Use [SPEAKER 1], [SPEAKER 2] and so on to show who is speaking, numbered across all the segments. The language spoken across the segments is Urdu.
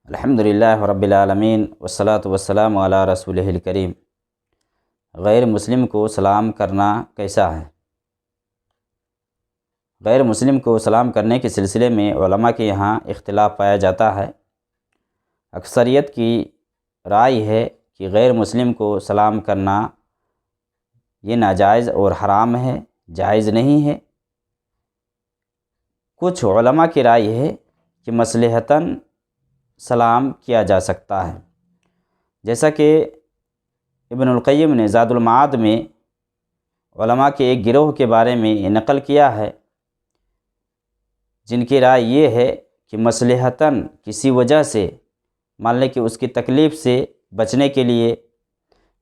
[SPEAKER 1] الحمدللہ رب العالمین والصلاة والسلام علی رسولہ الکریم۔ غیر مسلم کو سلام کرنا کیسا ہے؟ غیر مسلم کو سلام کرنے کے سلسلے میں علماء کے یہاں اختلاف پایا جاتا ہے۔ اکثریت کی رائے ہے کہ غیر مسلم کو سلام کرنا یہ ناجائز اور حرام ہے، جائز نہیں ہے۔ کچھ علماء کی رائے ہے کہ مصلحتاً سلام کیا جا سکتا ہے، جیسا کہ ابن القیم نے زاد المعاد میں علماء کے ایک گروہ کے بارے میں نقل کیا ہے، جن کی رائے یہ ہے کہ مصلحتاً کسی وجہ سے، مان لیں کہ اس کی تکلیف سے بچنے کے لیے،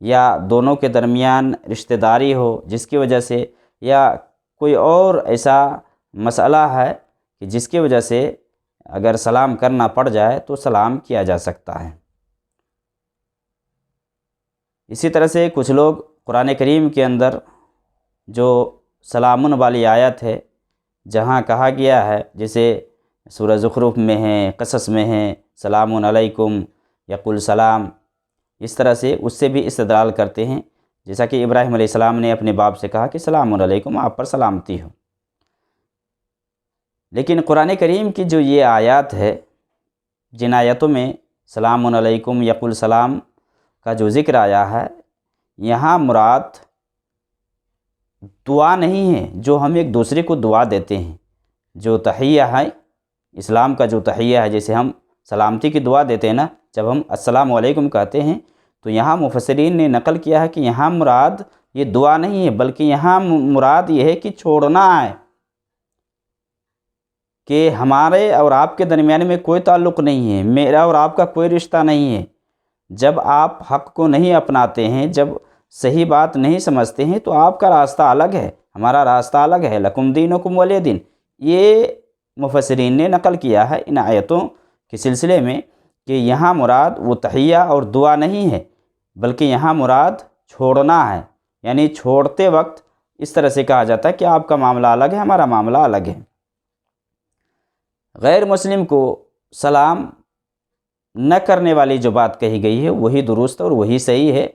[SPEAKER 1] یا دونوں کے درمیان رشتہ داری ہو جس کی وجہ سے، یا کوئی اور ایسا مسئلہ ہے کہ جس کی وجہ سے اگر سلام کرنا پڑ جائے تو سلام کیا جا سکتا ہے۔ اسی طرح سے کچھ لوگ قرآن کریم کے اندر جو سلام والی آیت ہے، جہاں کہا گیا ہے، جیسے سورہ زخرف میں ہے، قصص میں ہے، سلام علیکم یقول سلام، اس طرح سے اس سے بھی استدلال کرتے ہیں، جیسا کہ ابراہیم علیہ السلام نے اپنے باپ سے کہا کہ سلام علیکم، آپ پر سلامتی ہو۔ لیکن قرآن کریم کی جو یہ آیات ہے، جن آیتوں میں سلام علیکم یقول سلام کا جو ذکر آیا ہے، یہاں مراد دعا نہیں ہے جو ہم ایک دوسرے کو دعا دیتے ہیں۔ جو تحیہ ہے، اسلام کا جو تحیہ ہے، جیسے ہم سلامتی کی دعا دیتے ہیں نا، جب ہم السلام علیکم کہتے ہیں، تو یہاں مفسرین نے نقل کیا ہے کہ یہاں مراد یہ دعا نہیں ہے، بلکہ یہاں مراد یہ ہے کہ چھوڑنا ہے، کہ ہمارے اور آپ کے درمیان میں کوئی تعلق نہیں ہے، میرا اور آپ کا کوئی رشتہ نہیں ہے۔ جب آپ حق کو نہیں اپناتے ہیں، جب صحیح بات نہیں سمجھتے ہیں، تو آپ کا راستہ الگ ہے، ہمارا راستہ الگ ہے، لکم دینکم ولی دین۔ یہ مفسرین نے نقل کیا ہے ان آیتوں کے سلسلے میں کہ یہاں مراد وہ تحیہ اور دعا نہیں ہے، بلکہ یہاں مراد چھوڑنا ہے، یعنی چھوڑتے وقت اس طرح سے کہا جاتا ہے کہ آپ کا معاملہ الگ ہے، ہمارا معاملہ الگ ہے۔ غیر مسلم کو سلام نہ کرنے والی جو بات کہی گئی ہے، وہی درست اور وہی صحیح ہے۔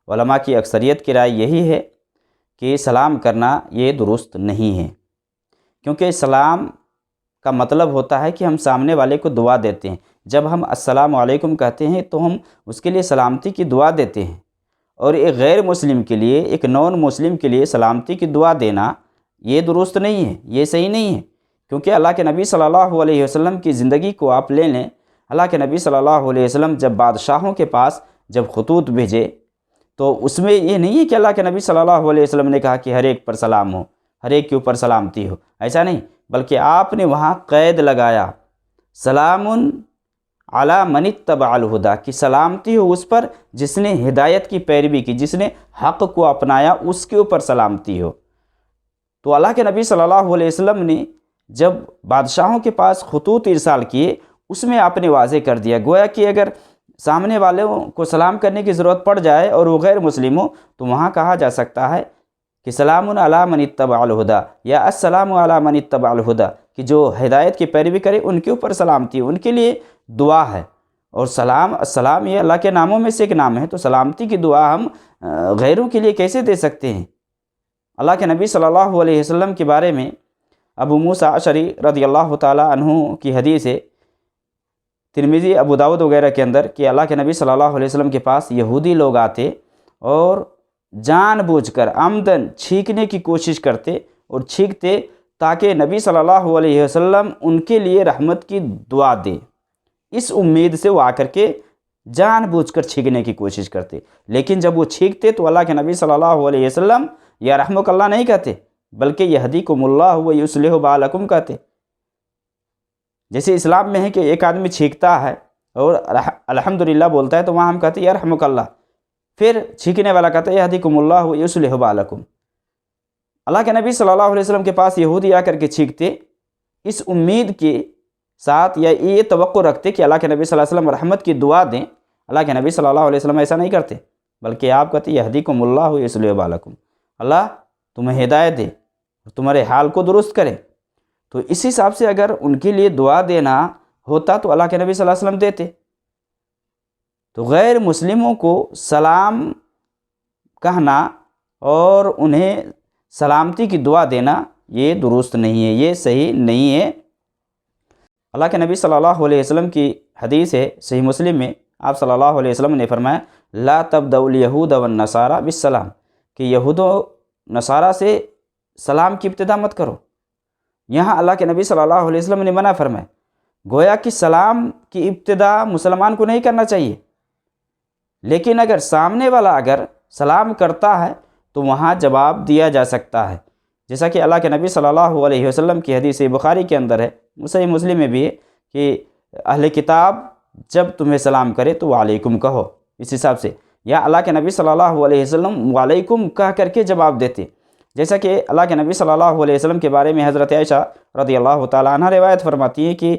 [SPEAKER 1] علماء کی اکثریت کی رائے یہی ہے کہ سلام کرنا یہ درست نہیں ہے، کیونکہ سلام کا مطلب ہوتا ہے کہ ہم سامنے والے کو دعا دیتے ہیں۔ جب ہم السلام علیکم کہتے ہیں تو ہم اس کے لیے سلامتی کی دعا دیتے ہیں، اور ایک غیر مسلم کے لیے، ایک نان مسلم کے لیے سلامتی کی دعا دینا یہ درست نہیں ہے، یہ صحیح نہیں ہے۔ کیونکہ اللہ کے نبی صلی اللہ علیہ وسلم کی زندگی کو آپ لے لیں، اللہ کے نبی صلی اللہ علیہ وسلم جب بادشاہوں کے پاس جب خطوط بھیجے، تو اس میں یہ نہیں ہے کہ اللہ کے نبی صلی اللہ علیہ وسلم نے کہا کہ ہر ایک پر سلام ہو، ہر ایک کے اوپر سلامتی ہو، ایسا نہیں، بلکہ آپ نے وہاں قید لگایا، سلام علی من اتبع الہدی، کہ سلامتی ہو اس پر جس نے ہدایت کی پیروی کی، جس نے حق کو اپنایا، اس کے اوپر سلامتی ہو۔ تو اللہ کے نبی صلی اللہ علیہ وسلم نے جب بادشاہوں کے پاس خطوط ارسال کیے، اس میں آپ نے واضح کر دیا، گویا کہ اگر سامنے والوں کو سلام کرنے کی ضرورت پڑ جائے اور وہ غیر مسلم ہو، تو وہاں کہا جا سکتا ہے کہ سلام علی من اتبع الہدی، یا السلام علی من اتبع الہدی، کہ جو ہدایت کی پیروی کرے ان کے اوپر سلامتی ہو، ان کے لیے دعا ہے۔ اور السلام یہ اللہ کے ناموں میں سے ایک نام ہے، تو سلامتی کی دعا ہم غیروں کے لیے کیسے دے سکتے ہیں؟ اللہ کے نبی صلی اللہ علیہ وسلم کے بارے میں ابو موسیٰ اشعری رضی اللہ تعالیٰ عنہ کی حدیث ہے، ترمذی، ابو داؤد وغیرہ کے اندر، کہ اللہ کے نبی صلی اللہ علیہ وسلم کے پاس یہودی لوگ آتے اور جان بوجھ کر عمدن چھینکنے کی کوشش کرتے اور چھینکتے تاکہ نبی صلی اللہ علیہ وسلم ان کے لیے رحمت کی دعا دے۔ اس امید سے وہ آ کر کے جان بوجھ کر چھینکنے کی کوشش کرتے، لیکن جب وہ چھینکتے تو اللہ کے نبی صلی اللہ علیہ وسلم یا رحمک اللہ نہیں کہتے، بلکہ یہدیکم اللہ ویصلح بالکم کہتے۔ جیسے اسلام میں ہے کہ ایک آدمی چھینکتا ہے اور الحمدللہ بولتا ہے، تو وہاں ہم کہتے ہیں یرحمک اللہ، پھر چھینکنے والا کہتا ہے یہدیکم اللہ ویصلح بالکم۔ اللہ کے نبی صلی اللہ علیہ وسلم کے پاس یہودی آ کر کے چھینکتے اس امید کے ساتھ، یا یہ توقع رکھتے کہ اللہ کے نبی صلی اللہ علیہ وسلم رحمت کی دعا دیں۔ اللہ کے نبی صلی اللہ علیہ وسلم ایسا نہیں کرتے، بلکہ آپ کہتے ہیں یہدیکم اللہ ویصلح بالکم، اللہ تمہیں ہدایت دے، تمہارے حال کو درست کرے۔ تو اس حساب سے اگر ان کے لیے دعا دینا ہوتا تو اللہ کے نبی صلی اللہ علیہ وسلم دیتے، تو غیر مسلموں کو سلام کہنا اور انہیں سلامتی کی دعا دینا یہ درست نہیں ہے، یہ صحیح نہیں ہے۔ اللہ کے نبی صلی اللہ علیہ وسلم کی حدیث ہے صحیح مسلم میں، آپ صلی اللہ علیہ وسلم نے فرمایا لا تبدؤ الیہود والنصارى بالسلام، کہ یہود و نصارہ سے سلام کی ابتدا مت کرو۔ یہاں اللہ کے نبی صلی اللہ علیہ وسلم نے منع فرمایا، گویا کہ سلام کی ابتدا مسلمان کو نہیں کرنا چاہیے، لیکن اگر سامنے والا اگر سلام کرتا ہے تو وہاں جواب دیا جا سکتا ہے، جیسا کہ اللہ کے نبی صلی اللہ علیہ وسلم کی حدیث بخاری کے اندر ہے، صحیح مسلم میں بھی ہے کہ اہل کتاب جب تمہیں سلام کرے تو وعلیکم کہو۔ اس حساب سے یا اللہ کے نبی صلی اللہ علیہ وسلم وعلیکم کہہ کر کے جواب دیتے، جیسا کہ اللہ کے نبی صلی اللہ علیہ وسلم کے بارے میں حضرت عائشہ رضی اللہ تعالیٰ عنہ روایت فرماتی ہے کہ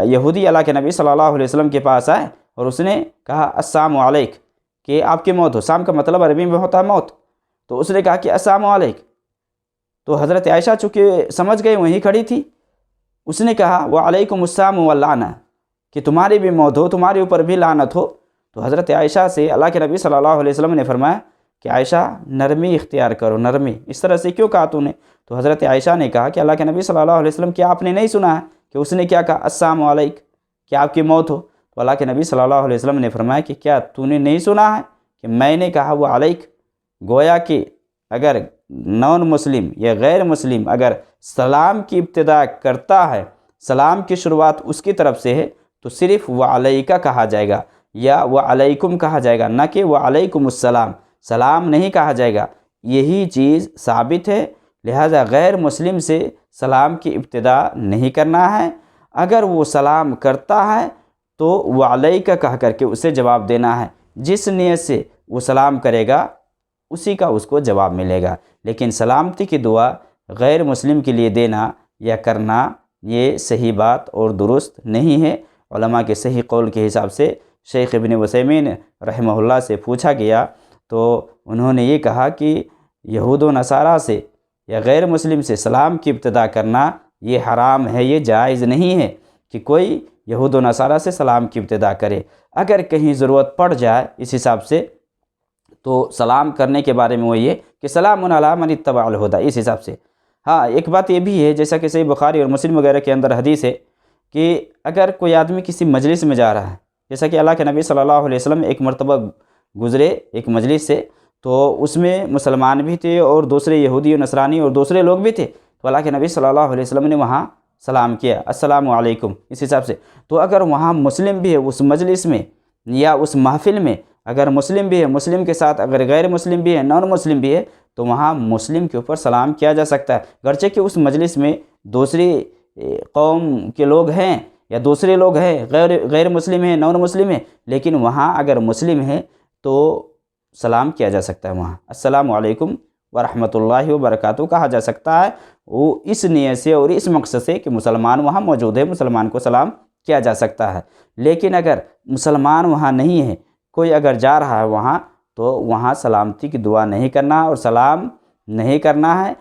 [SPEAKER 1] یہودی اللہ کے نبی صلی اللہ علیہ وسلم کے پاس آئے اور اس نے کہا السلام علیک، کہ آپ کی موت ہو۔ سام کا مطلب عربی میں ہوتا ہے موت، تو اس نے کہا کہ السلام علیک، تو حضرت عائشہ چونکہ سمجھ گئی، وہیں کھڑی تھی، اس نے کہا وعلیکم السلام واللعنہ، کہ تمہاری بھی موت ہو، تمہارے اوپر بھی لعنت ہو۔ تو حضرت عائشہ سے اللہ کے نبی صلی اللہ علیہ وسلم نے فرمایا کہ عائشہ نرمی اختیار کرو، نرمی، اس طرح سے کیوں کہا تو نے؟ تو حضرت عائشہ نے کہا کہ اللہ کے نبی صلی اللہ علیہ وسلم کیا آپ نے نہیں سنا ہے کہ اس نے کیا کہا السلام علیک، کہ آپ کی موت ہو؟ تو اللہ کے نبی صلی اللہ علیہ وسلم نے فرمایا کہ کیا تو نے نہیں سنا ہے کہ میں نے کہا وہ علیک؟ گویا کہ اگر نان مسلم یا غیر مسلم اگر سلام کی ابتدا کرتا ہے، سلام کی شروعات اس کی طرف سے ہے، تو صرف وعلیکہ کہا جائے گا یا وعلیکم کہا جائے گا، نہ کہ وعلیکم السلام، سلام نہیں کہا جائے گا۔ یہی چیز ثابت ہے، لہذا غیر مسلم سے سلام کی ابتدا نہیں کرنا ہے۔ اگر وہ سلام کرتا ہے تو وعلیکہ کہہ کر کے اسے جواب دینا ہے، جس نیت سے وہ سلام کرے گا اسی کا اس کو جواب ملے گا۔ لیکن سلامتی کی دعا غیر مسلم کے لیے دینا یا کرنا یہ صحیح بات اور درست نہیں ہے۔ علماء کے صحیح قول کے حساب سے شیخ ابن عثیمین رحمہ اللہ سے پوچھا گیا تو انہوں نے یہ کہا کہ یہود و نصارہ سے یا غیر مسلم سے سلام کی ابتدا کرنا یہ حرام ہے، یہ جائز نہیں ہے کہ کوئی یہود و نصارہ سے سلام کی ابتدا کرے۔ اگر کہیں ضرورت پڑ جائے اس حساب سے تو سلام کرنے کے بارے میں وہ یہ کہ سلام علی من اتبع الہدی، اس حساب سے۔ ہاں ایک بات یہ بھی ہے، جیسا کہ صحیح بخاری اور مسلم وغیرہ کے اندر حدیث ہے کہ اگر کوئی آدمی کسی مجلس میں جا رہا ہے، جیسا کہ اللہ کے نبی صلی اللہ علیہ وسلم ایک مرتبہ گزرے ایک مجلس سے، تو اس میں مسلمان بھی تھے اور دوسرے یہودی و نصرانی اور دوسرے لوگ بھی تھے، تو اللہ کے نبی صلی اللہ علیہ وسلم نے وہاں سلام کیا السلام علیکم، اس حساب سے۔ تو اگر وہاں مسلم بھی ہے اس مجلس میں یا اس محفل میں، اگر مسلم بھی ہے، مسلم کے ساتھ اگر غیر مسلم بھی ہے، نان مسلم بھی ہے، تو وہاں مسلم کے اوپر سلام کیا جا سکتا ہے، گرچہ کہ اس مجلس میں دوسری قوم کے لوگ ہیں یا دوسرے لوگ ہیں، غیر مسلم ہیں، نان مسلم ہیں، لیکن وہاں اگر مسلم ہے تو سلام کیا جا سکتا ہے، وہاں السلام علیکم ورحمۃ اللہ وبرکاتہ کہا جا سکتا ہے، وہ اس نیت سے اور اس مقصد سے کہ مسلمان وہاں موجود ہے، مسلمان کو سلام کیا جا سکتا ہے۔ لیکن اگر مسلمان وہاں نہیں ہے، کوئی اگر جا رہا ہے وہاں، تو وہاں سلامتی کی دعا نہیں کرنا اور سلام نہیں کرنا ہے۔